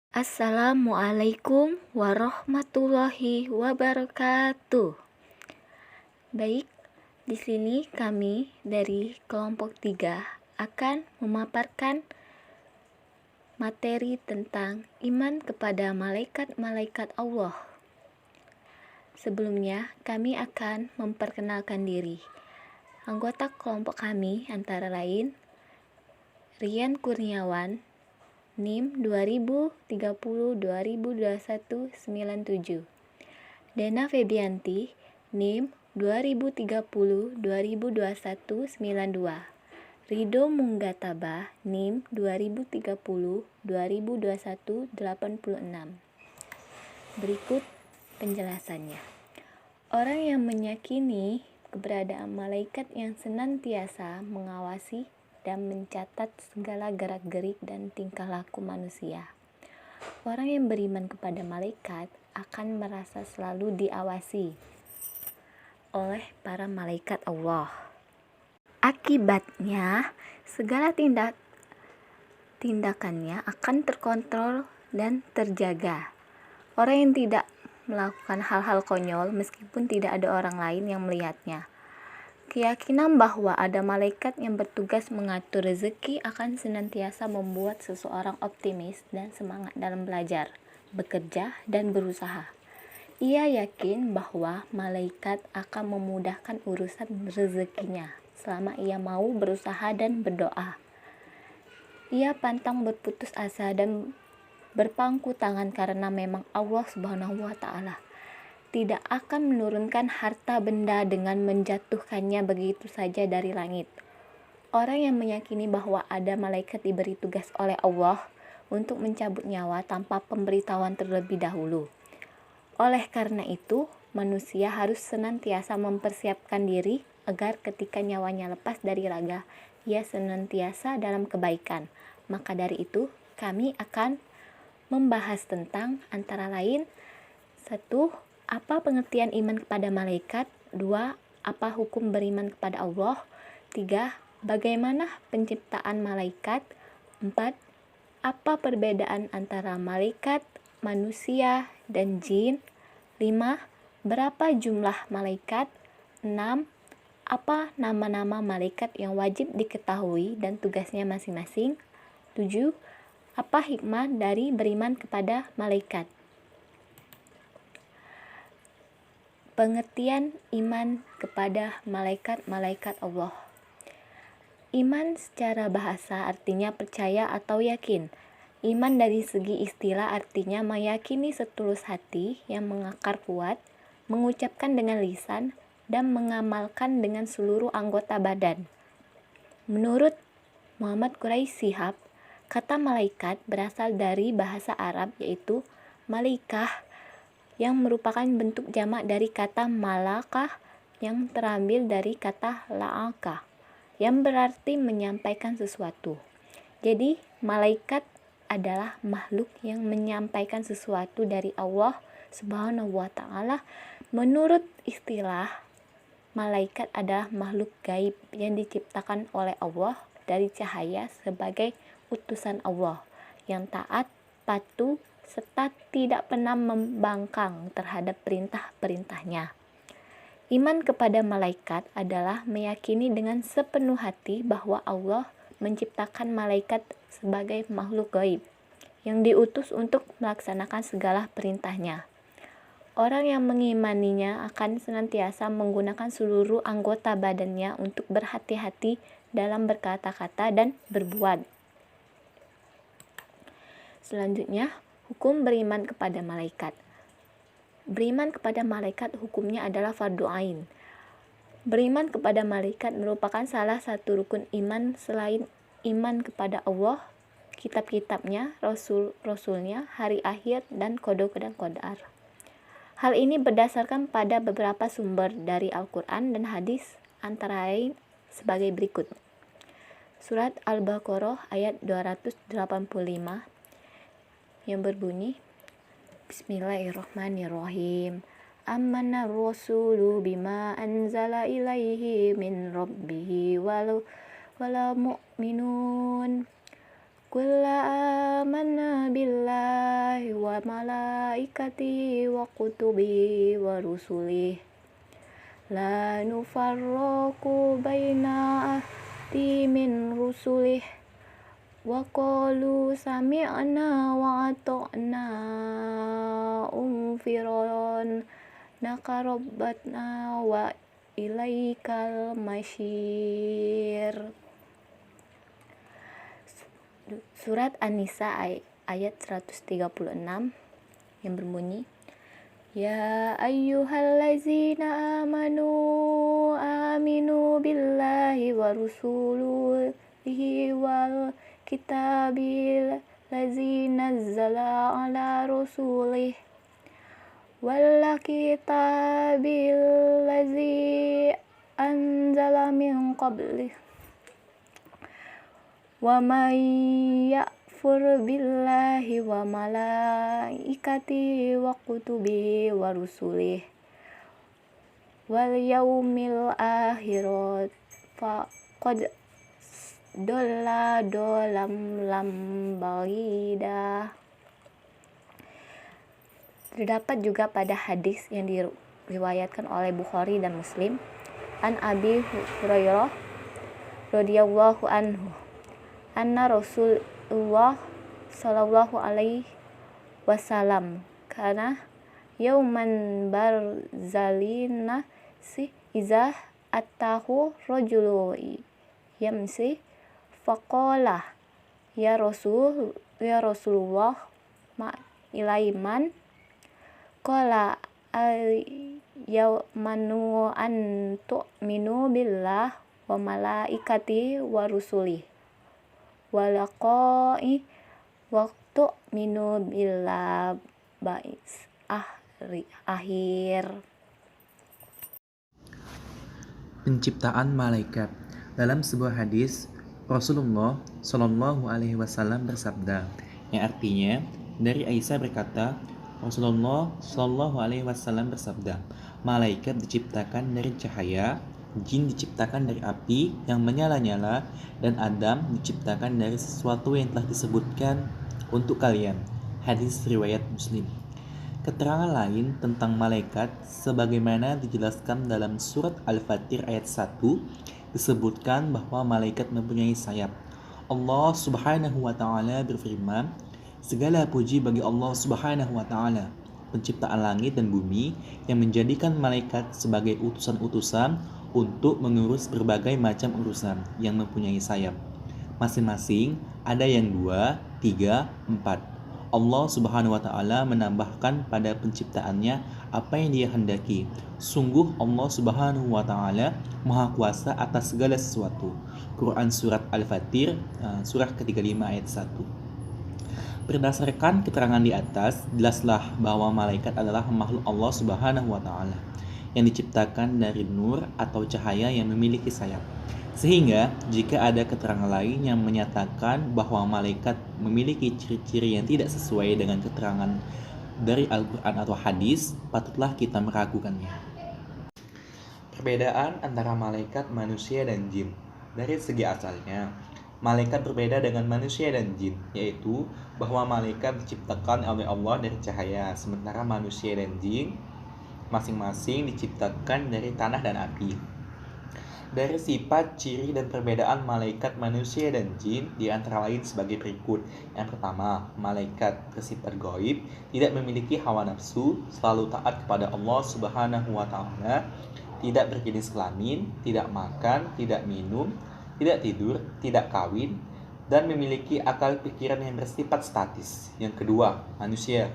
Assalamualaikum warahmatullahi wabarakatuh. Baik, di sini kami dari kelompok 3 akan memaparkan materi tentang iman kepada malaikat-malaikat Allah. Sebelumnya, kami akan memperkenalkan diri. Anggota kelompok kami antara lain Rian Kurniawan, NIM 2030-2021-97. Dena Febianti, NIM 2030-2021-92. Rido Munggataba, NIM 2030-2021-86. Berikut penjelasannya. Orang yang meyakini keberadaan malaikat yang senantiasa mengawasi dan mencatat segala gerak-gerik dan tingkah laku manusia. Orang yang beriman kepada malaikat akan merasa selalu diawasi oleh para malaikat Allah. Akibatnya, segala tindakannya akan terkontrol dan terjaga. Orang yang tidak melakukan hal-hal konyol meskipun tidak ada orang lain yang melihatnya. Keyakinan bahwa ada malaikat yang bertugas mengatur rezeki akan senantiasa membuat seseorang optimis dan semangat dalam belajar, bekerja, dan berusaha. Ia yakin bahwa malaikat akan memudahkan urusan rezekinya selama ia mau berusaha dan berdoa. Ia pantang berputus asa dan berpangku tangan karena memang Allah Subhanahu wa Ta'ala tidak akan menurunkan harta benda dengan menjatuhkannya begitu saja dari langit. Orang yang meyakini bahwa ada malaikat diberi tugas oleh Allah untuk mencabut nyawa tanpa pemberitahuan terlebih dahulu. Oleh karena itu, manusia harus senantiasa mempersiapkan diri agar ketika nyawanya lepas dari raga, ia senantiasa dalam kebaikan. Maka dari itu, kami akan membahas tentang antara lain 1. Apa pengertian iman kepada malaikat? 2. Apa hukum beriman kepada Allah? 3. Bagaimana penciptaan malaikat? 4. Apa perbedaan antara malaikat, manusia, dan jin? 5. Berapa jumlah malaikat? 6. Apa nama-nama malaikat yang wajib diketahui dan tugasnya masing-masing? 7. Apa hikmah dari beriman kepada malaikat? Pengertian iman kepada malaikat-malaikat Allah. Iman secara bahasa artinya percaya atau yakin. Iman dari segi istilah artinya meyakini setulus hati yang mengakar kuat, mengucapkan dengan lisan, dan mengamalkan dengan seluruh anggota badan. Menurut Muhammad Quraish Shihab, kata malaikat berasal dari bahasa Arab yaitu malaikah, yang merupakan bentuk jamak dari kata malakah yang terambil dari kata la'aka yang berarti menyampaikan sesuatu. Jadi, malaikat adalah makhluk yang menyampaikan sesuatu dari Allah Subhanahu wa Ta'ala. Menurut istilah, malaikat adalah makhluk gaib yang diciptakan oleh Allah dari cahaya sebagai utusan Allah yang taat, patuh, serta tidak pernah membangkang terhadap perintah-perintahnya. Iman kepada malaikat adalah meyakini dengan sepenuh hati bahwa Allah menciptakan malaikat sebagai makhluk gaib yang diutus untuk melaksanakan segala perintahnya. Orang yang mengimaninya akan senantiasa menggunakan seluruh anggota badannya untuk berhati-hati dalam berkata-kata dan berbuat. Selanjutnya, hukum beriman kepada malaikat. Beriman kepada malaikat hukumnya adalah fardu ain. Beriman kepada malaikat merupakan salah satu rukun iman selain iman kepada Allah, kitab-kitabnya, rasul-rasulnya, hari akhir, dan qada. Hal ini berdasarkan pada beberapa sumber dari Al-Quran dan hadis, antara lain sebagai berikut. Surat Al-Baqarah ayat 285 yang berbunyi, Bismillahirrahmanirrahim. Amana rasulu bima anzala ilaihi min rabbihi wala mu'minun. Qul amanna billah malaikatihi wa kutubihi wa rusulihi la nufarriqu baina ahadin min rusulihi wa qalu sami'na wa ata'na umfiron naqarabatna wa ilaikal masyir. Surat An-Nisa ayat 136 yang berbunyi, Ya ayyuhallazina aminu billahi wa rusulihi wal kitabil ladzi nazzala ala rasulih wal kitabil ladzi anzala min qablih wa may ya'fur billahi wa malaikatihi wa kutubihi wa rusulihi wal yaumil akhir faqad dhalla dhalalan ba'ida. Terdapat juga pada hadis yang diriwayatkan oleh Bukhari dan Muslim an Abi Hurairah radhiyallahu anhu anna Rasulullah sallallahu alaihi wasallam kana yauman barzalina si iza atahu rajulu yamsi faqala ya Rasulullah ma ilaiman qala yaumanu an tu'minu billah wa malaikati wa rusuli walaqai waktu minu billah ba'is akhir. Penciptaan malaikat. Dalam sebuah hadis, Rasulullah Shallallahu Alaihi Wasallam bersabda, yang artinya dari Aisyah berkata, Rasulullah Shallallahu Alaihi Wasallam bersabda, malaikat diciptakan dari cahaya, jin diciptakan dari api yang menyala-nyala, dan Adam diciptakan dari sesuatu yang telah disebutkan untuk kalian. Hadis riwayat Muslim. Keterangan lain tentang malaikat sebagaimana dijelaskan dalam surat Al-Fatir ayat 1 disebutkan bahwa malaikat mempunyai sayap. Allah Subhanahu wa taala berfirman, segala puji bagi Allah Subhanahu wa taala, penciptaan langit dan bumi, yang menjadikan malaikat sebagai utusan-utusan untuk mengurus berbagai macam urusan yang mempunyai sayap. Masing-masing ada yang 2, 3, 4. Allah Subhanahu wa taala menambahkan pada penciptaannya apa yang Dia hendaki. Sungguh Allah Subhanahu wa taala Maha Kuasa atas segala sesuatu. Quran surat Al-Fatir surah ke-35 ayat 1. Berdasarkan keterangan di atas, jelaslah bahwa malaikat adalah makhluk Allah Subhanahu wa taala yang diciptakan dari nur atau cahaya yang memiliki sayap. Sehingga jika ada keterangan lain yang menyatakan bahwa malaikat memiliki ciri-ciri yang tidak sesuai dengan keterangan dari Al-Quran atau hadis, patutlah kita meragukannya. Perbedaan antara malaikat, manusia, dan jin. Dari segi asalnya, malaikat berbeda dengan manusia dan jin, yaitu bahwa malaikat diciptakan oleh Allah dari cahaya, sementara manusia dan jin masing-masing diciptakan dari tanah dan api. Dari sifat, ciri, dan perbedaan malaikat, manusia, dan jin di antara lain sebagai berikut. Yang pertama, malaikat bersifat gaib, tidak memiliki hawa nafsu, selalu taat kepada Allah Subhanahu wa taala, tidak berjenis kelamin, tidak makan, tidak minum, tidak tidur, tidak kawin, dan memiliki akal pikiran yang bersifat statis. Yang kedua, manusia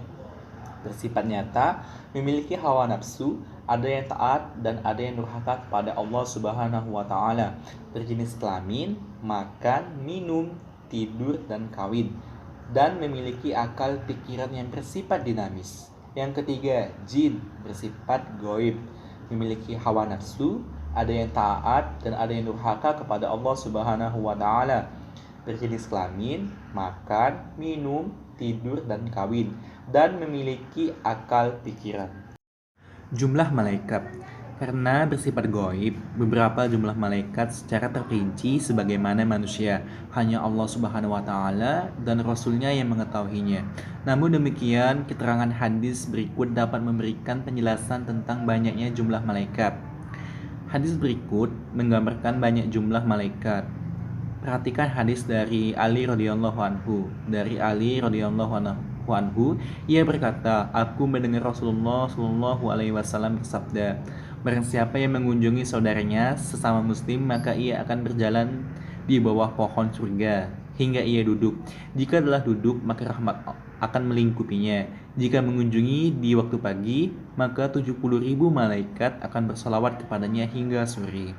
bersifat nyata, memiliki hawa nafsu, ada yang taat dan ada yang durhaka kepada Allah Subhanahu wa taala, berjenis kelamin, makan, minum, tidur, dan kawin, dan memiliki akal pikiran yang bersifat dinamis. Yang ketiga, jin bersifat gaib, memiliki hawa nafsu, ada yang taat dan ada yang durhaka kepada Allah Subhanahu wa taala, berjenis kelamin, makan, minum, tidur, dan kawin, dan memiliki akal pikiran. Jumlah malaikat. Karena bersifat gaib, beberapa jumlah malaikat secara terperinci sebagaimana manusia, hanya Allah Subhanahu wa taala dan Rasul-Nya yang mengetahuinya. Namun demikian, keterangan hadis berikut dapat memberikan penjelasan tentang banyaknya jumlah malaikat. Hadis berikut menggambarkan banyak jumlah malaikat. Perhatikan hadis dari Ali radhiyallahu anhu. Dari Ali radhiyallahu anhu, ia berkata, "Aku mendengar Rasulullah Shallallahu alaihi wasallam bersabda, barang siapa yang mengunjungi saudaranya sesama muslim, maka ia akan berjalan di bawah pohon surga hingga ia duduk. Jika telah duduk, maka rahmat akan melingkupinya. Jika mengunjungi di waktu pagi, maka 70.000 malaikat akan bersalawat kepadanya hingga sore.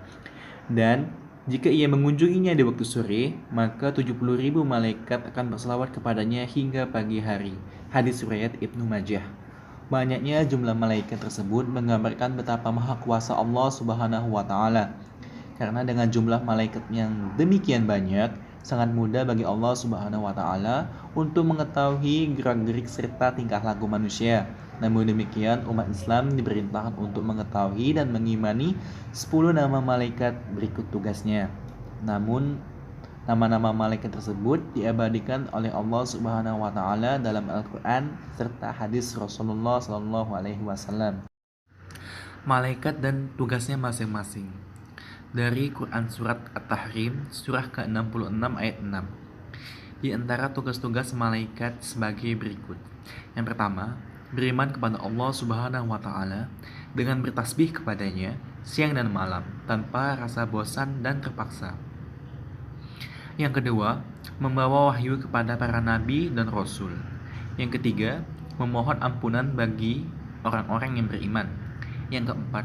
Dan jika ia mengunjunginya di waktu sore, maka 70.000 malaikat akan berselawat kepadanya hingga pagi hari." Hadis riwayat Ibnu Majah. Banyaknya jumlah malaikat tersebut menggambarkan betapa maha kuasa Allah Subhanahu wa taala. Karena dengan jumlah malaikat yang demikian banyak, sangat mudah bagi Allah Subhanahu wa taala untuk mengetahui gerak-gerik serta tingkah laku manusia. Namun demikian, umat Islam diperintahkan untuk mengetahui dan mengimani 10 nama malaikat berikut tugasnya. Namun, nama-nama malaikat tersebut diabadikan oleh Allah Subhanahu wa taala dalam Al-Qur'an serta hadis Rasulullah Shallallahu alaihi wasallam. Malaikat dan tugasnya masing-masing. Dari Quran Surat At-Tahrim, surah ke-66 ayat 6. Di antara tugas-tugas malaikat sebagai berikut. Yang pertama, beriman kepada Allah Subhanahu wa taala dengan bertasbih kepadanya siang dan malam tanpa rasa bosan dan terpaksa. Yang kedua, membawa wahyu kepada para nabi dan rasul. Yang ketiga, memohon ampunan bagi orang-orang yang beriman. Yang keempat,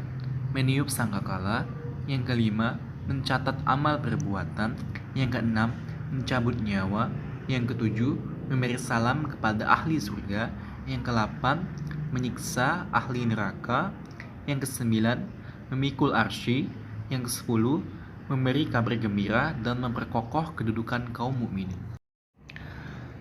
meniup sangkakala. Yang kelima, mencatat amal perbuatan. Yang keenam, mencabut nyawa. Yang ketujuh, memberi salam kepada ahli surga. Yang kedelapan, menyiksa ahli neraka. Yang kesembilan, memikul arsy. Yang kesepuluh, memberi kabar gembira dan memperkokoh kedudukan kaum mukminin.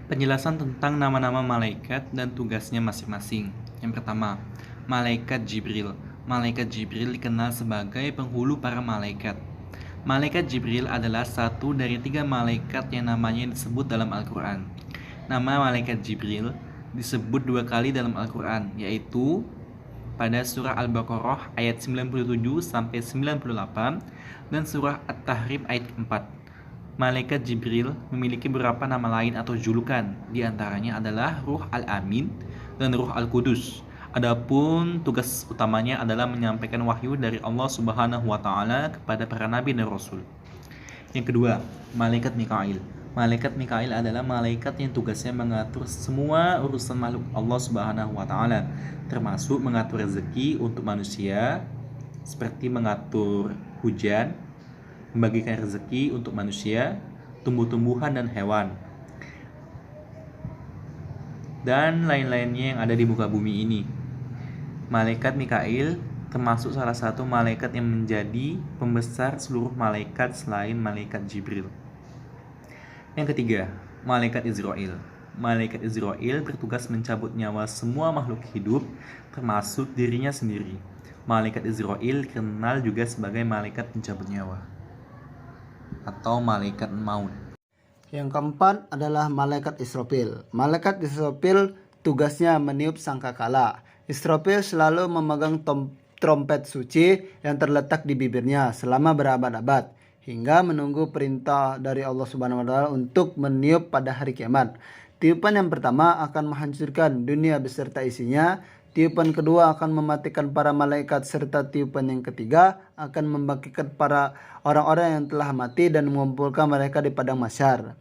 Penjelasan tentang nama-nama malaikat dan tugasnya masing-masing. Yang pertama, malaikat Jibril. Malaikat Jibril dikenal sebagai penghulu para malaikat. Malaikat Jibril adalah satu dari 3 malaikat yang namanya disebut dalam Al-Quran. Nama malaikat Jibril disebut 2 kali dalam Al-Quran, yaitu pada surah Al-Baqarah ayat 97-98 dan surah At-Tahrim ayat 4. Malaikat Jibril memiliki beberapa nama lain atau julukan, di antaranya adalah Ruh Al-Amin dan Ruh Al-Qudus. Adapun tugas utamanya adalah menyampaikan wahyu dari Allah Subhanahu wa taala kepada para nabi dan rasul. Yang kedua, malaikat Mikail. Malaikat Mikail adalah malaikat yang tugasnya mengatur semua urusan makhluk Allah Subhanahu wa taala, termasuk mengatur rezeki untuk manusia, seperti mengatur hujan, membagikan rezeki untuk manusia, tumbuh-tumbuhan dan hewan, dan lain-lainnya yang ada di muka bumi ini. Malaikat Mikail termasuk salah satu malaikat yang menjadi pembesar seluruh malaikat selain malaikat Jibril. Yang ketiga, malaikat Israel. Malaikat Israel bertugas mencabut nyawa semua makhluk hidup, termasuk dirinya sendiri. Malaikat Israel dikenal juga sebagai malaikat pencabut nyawa atau malaikat maut. Yang keempat adalah malaikat Israfil. Malaikat Israfil tugasnya meniup sangkakala. Israfil selalu memegang trompet suci yang terletak di bibirnya selama berabad-abad, hingga menunggu perintah dari Allah Subhanahu wa taala untuk meniup pada hari kiamat. Tiupan yang pertama akan menghancurkan dunia beserta isinya. Tiupan kedua akan mematikan para malaikat, serta tiupan yang ketiga akan membangkitkan para orang-orang yang telah mati dan mengumpulkan mereka di padang mahsyar.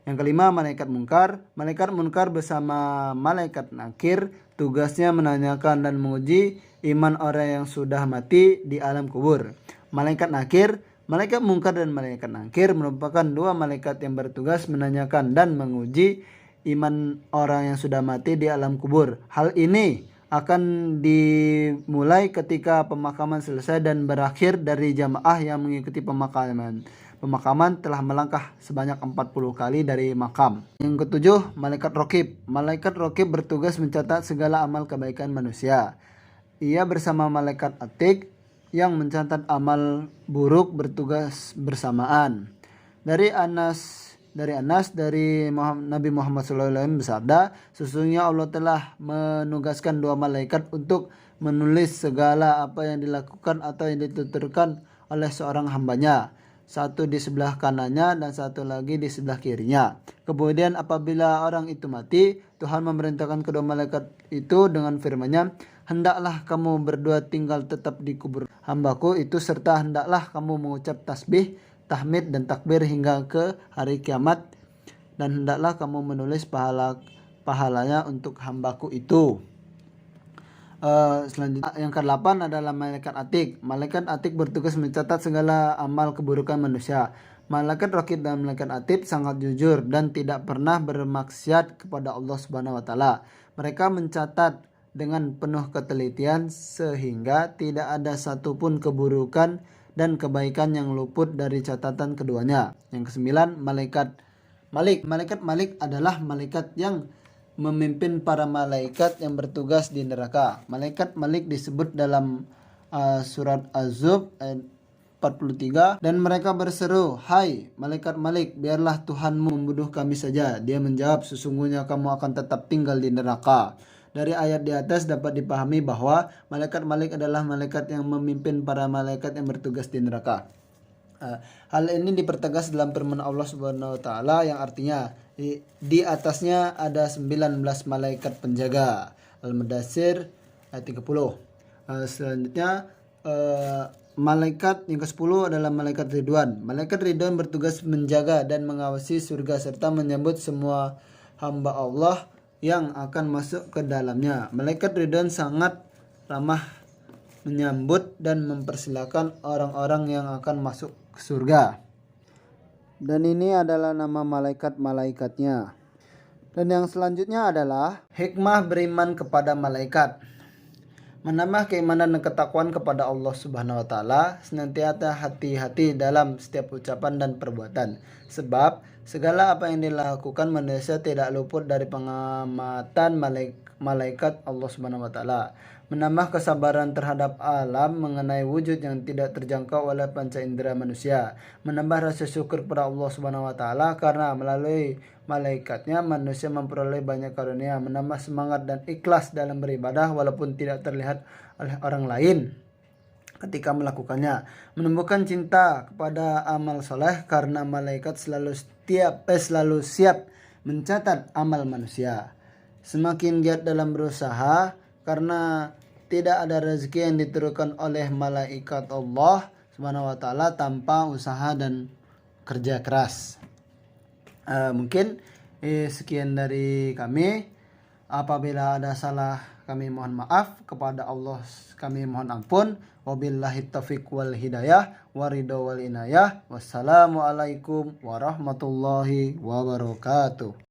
Yang kelima, malaikat munkar. Malaikat munkar bersama malaikat nakir tugasnya menanyakan dan menguji iman orang yang sudah mati di alam kubur. Malaikat nakir, malaikat munkar dan malaikat nakir merupakan 2 malaikat yang bertugas menanyakan dan menguji iman orang yang sudah mati di alam kubur. Hal ini akan dimulai ketika pemakaman selesai dan berakhir dari jamaah yang mengikuti pemakaman. Pemakaman telah melangkah sebanyak 40 kali dari makam. Yang ketujuh, malaikat Raqib. Malaikat Raqib bertugas mencatat segala amal kebaikan manusia. Ia bersama malaikat Atik yang mencatat amal buruk bertugas bersamaan. Dari Nabi Muhammad SAW bersabda, sesungguhnya Allah telah menugaskan 2 malaikat untuk menulis segala apa yang dilakukan atau yang dituturkan oleh seorang hambanya, satu di sebelah kanannya dan satu lagi di sebelah kirinya. Kemudian apabila orang itu mati, Tuhan memerintahkan kedua malaikat itu dengan firman-Nya, hendaklah kamu berdua tinggal tetap di kubur hambaku itu, serta hendaklah kamu mengucap tasbih, tahmid dan takbir hingga ke hari kiamat, dan hendaklah kamu menulis pahalanya untuk hambaku itu. Selanjutnya yang ke-8 adalah malaikat atik. Malaikat atik bertugas mencatat segala amal keburukan manusia. Malaikat rakib dan malaikat atid sangat jujur dan tidak pernah bermaksiat kepada Allah Subhanahu wa taala. Mereka mencatat dengan penuh ketelitian sehingga tidak ada satupun keburukan dan kebaikan yang luput dari catatan keduanya. Yang ke-9, malaikat Malik. Malaikat Malik adalah malaikat yang memimpin para malaikat yang bertugas di neraka. Malaikat Malik disebut dalam surat Az-Zub ayat 43, dan mereka berseru, hai malaikat Malik, biarlah Tuhanmu membunuh kami saja. Dia menjawab, sesungguhnya kamu akan tetap tinggal di neraka. Dari ayat di atas dapat dipahami bahwa malaikat Malik adalah malaikat yang memimpin para malaikat yang bertugas di neraka. Hal ini dipertegas dalam firman Allah Subhanahu wa taala yang artinya di atasnya ada 19 malaikat penjaga. Al-Mudaththir ayat 30. Selanjutnya malaikat yang ke-10 adalah malaikat Ridwan. Malaikat Ridwan bertugas menjaga dan mengawasi surga serta menyambut semua hamba Allah yang akan masuk ke dalamnya. Malaikat Ridwan sangat ramah menyambut dan mempersilahkan orang-orang yang akan masuk ke surga. Dan ini adalah nama malaikat-malaikatnya. Dan yang selanjutnya adalah hikmah beriman kepada malaikat. Menambah keimanan dan ketakwaan kepada Allah Subhanahu wa taala, senantiasa hati-hati dalam setiap ucapan dan perbuatan. Sebab segala apa yang dilakukan manusia tidak luput dari pengamatan malaikat Allah Subhanahu wa taala. Menambah kesabaran terhadap alam mengenai wujud yang tidak terjangkau oleh panca indera manusia. Menambah rasa syukur kepada Allah Subhanahu wa taala karena melalui malaikatnya manusia memperoleh banyak karunia. Menambah semangat dan ikhlas dalam beribadah walaupun tidak terlihat oleh orang lain ketika melakukannya. Menumbuhkan cinta kepada amal soleh karena malaikat selalu siap mencatat amal manusia. Semakin giat dalam berusaha karena tidak ada rezeki yang diturunkan oleh malaikat Allah Subhanahu wa taala tanpa usaha dan kerja keras. Mungkin sekian dari kami. Apabila ada salah kami mohon maaf, kepada Allah kami mohon ampun. Wabillahi taufiq wal hidayah waridho wal inayah. Wassalamualaikum warahmatullahi wabarakatuh.